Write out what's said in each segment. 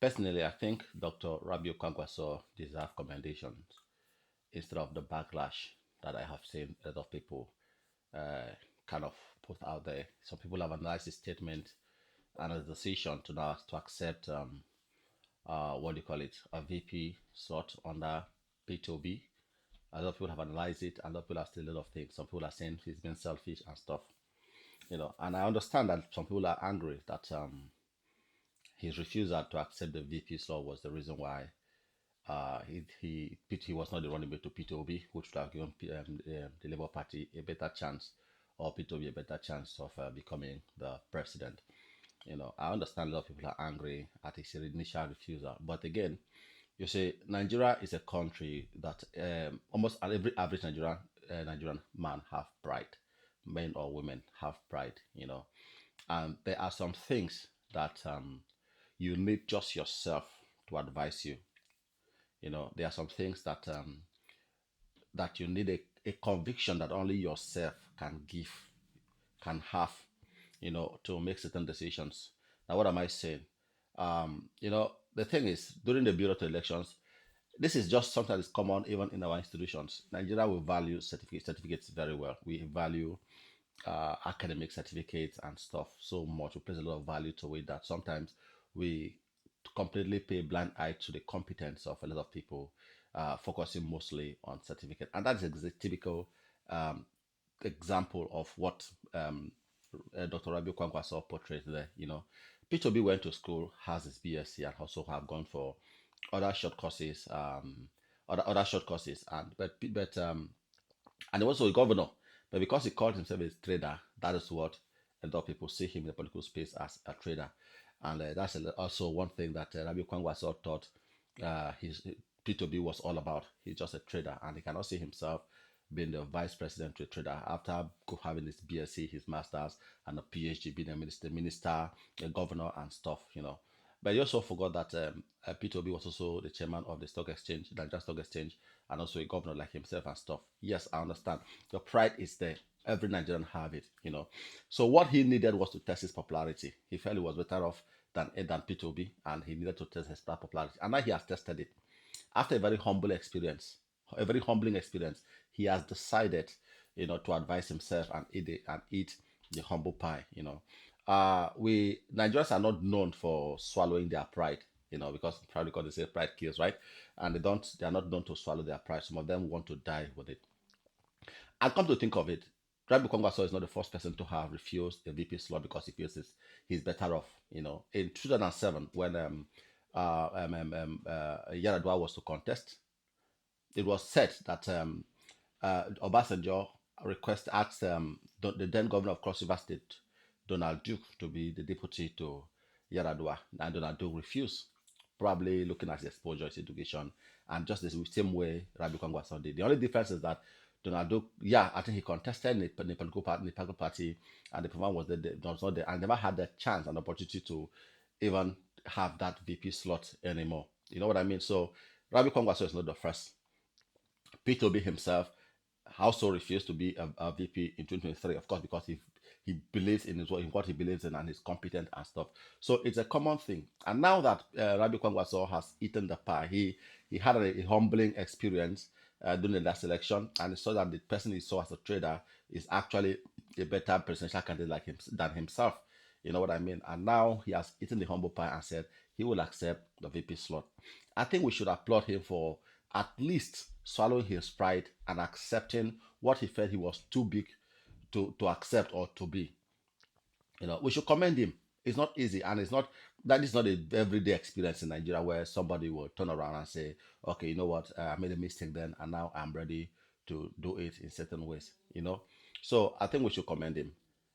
Personally, I think Dr. Rabiu Kwankwaso deserves commendations instead of the backlash that I have seen a lot of people uh, kind of put out there. Some people have analyzed his statement and a decision to now to accept what do you call it, a VP slot under P2B. A lot of people have analyzed it, and a lot of people are still a lot of things. Some people are saying he's been selfish and stuff, And I understand that some people are angry that his refusal to accept the VP slot was the reason why he was not the running mate to P2B, which would have given the Labour Party a better chance, or P2B a better chance of becoming the president. I understand a lot of people are angry at his initial refusal, but again, you see, Nigeria is a country that almost every average Nigerian man have pride, men or women have pride, and there are some things that you need just yourself to advise you. There are some things that you need a conviction that only yourself can give, can have, to make certain decisions. Now, what am I saying? The thing is, during the bureau to elections, this is just something that is common even in our institutions. Nigeria will value certificates very well. We value academic certificates and stuff so much. We place a lot of value to it that sometimes we completely pay blind eye to the competence of a lot of people, focusing mostly on certificate. And that is a typical um, example of what Dr. Rabiu Kwankwaso portrays there. P2B went to school, has his BSc, and also have gone for other short courses, other short courses, and he was also a governor. But because he called himself a trader, that is what a lot of people see him in the political space as a trader. And that's also one thing that Rabi Kwangwaso thought his P2B was all about. He's just a trader, and he cannot see himself being the vice president to a trader after having his BSc, his masters, and a PhD, being a minister, a governor, and stuff. But he also forgot that P2B was also the chairman of the stock exchange, the Nigerian Stock Exchange, and also a governor like himself and stuff. Yes, I understand. The pride is there. Every Nigerian have it. So what he needed was to test his popularity. He felt he was better off than P2B, and he needed to test his popularity. And now he has tested it. After a very humbling experience, he has decided, to advise himself and eat the humble pie. We Nigerians are not known for swallowing their pride, because probably because they say pride kills, right? And they are not known to swallow their pride. Some of them want to die with it. And come to think of it, Rabi Kwankwaso is not the first person to have refused a VP slot because he feels he's better off. In 2007, when Yaradua was to contest, it was said that Obasanjo asked the then governor of Cross River State, Donald Duke, to be the deputy to Yaradua, and Donald Duke refused, probably looking at his exposure, his education, and just the same way Rabi Kwangwaso did. The only difference is that Donald Duke, yeah, I think he contested in the political party, and the problem was that they was not there, and never had the chance and opportunity to even have that VP slot anymore. You know what I mean? So Rabi Kwangwaso is not the first. P2B himself also refused to be a VP in 2023, of course, because he believes in what he believes in and is competent and stuff. So it's a common thing. And now that Rabi Kwangwaso has eaten the pie, he had a humbling experience during the last election, and he saw that the person he saw as a trader is actually a better presidential candidate like him than himself. You know what I mean? And now he has eaten the humble pie and said he will accept the VP slot. I think we should applaud him for at least swallowing his pride and accepting what he felt he was too big to accept or to be. We should commend him. It's not easy, and that is not a everyday experience in Nigeria where somebody will turn around and say, "Okay, you know what? I made a mistake then, and now I'm ready to do it in certain ways." So I think we should commend him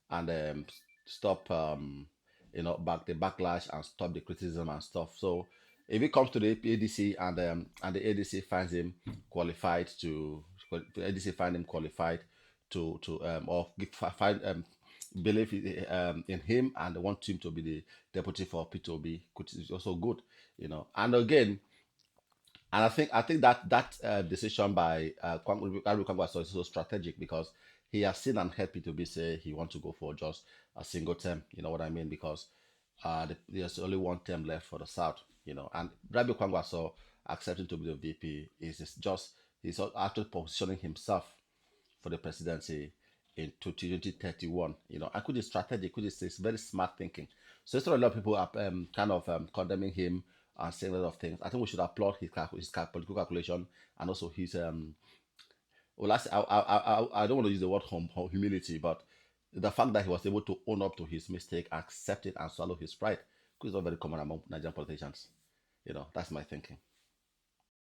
and stop, back the backlash and stop the criticism and stuff. So if it comes to the ADC and the ADC finds him qualified the ADC find him qualified to or find believe in him and want him to be the deputy for P2B, which is also good. And again, and I think that decision by Kwame Kwangwaso is so strategic because he has seen and heard P2B say he wants to go for just a single term. You know what I mean? Because there's only one term left for the South. And Rabiu Kwankwaso accepting to be the VP is just he's actually positioning himself for the presidency in 2031. I could be strategic, could it's very smart thinking. So instead of a lot of people are kind of condemning him and saying a lot of things, I think we should applaud his political calculation and also his well, I don't want to use the word humility, but the fact that he was able to own up to his mistake, accept it, and swallow his pride, which is not very common among Nigerian politicians. That's my thinking.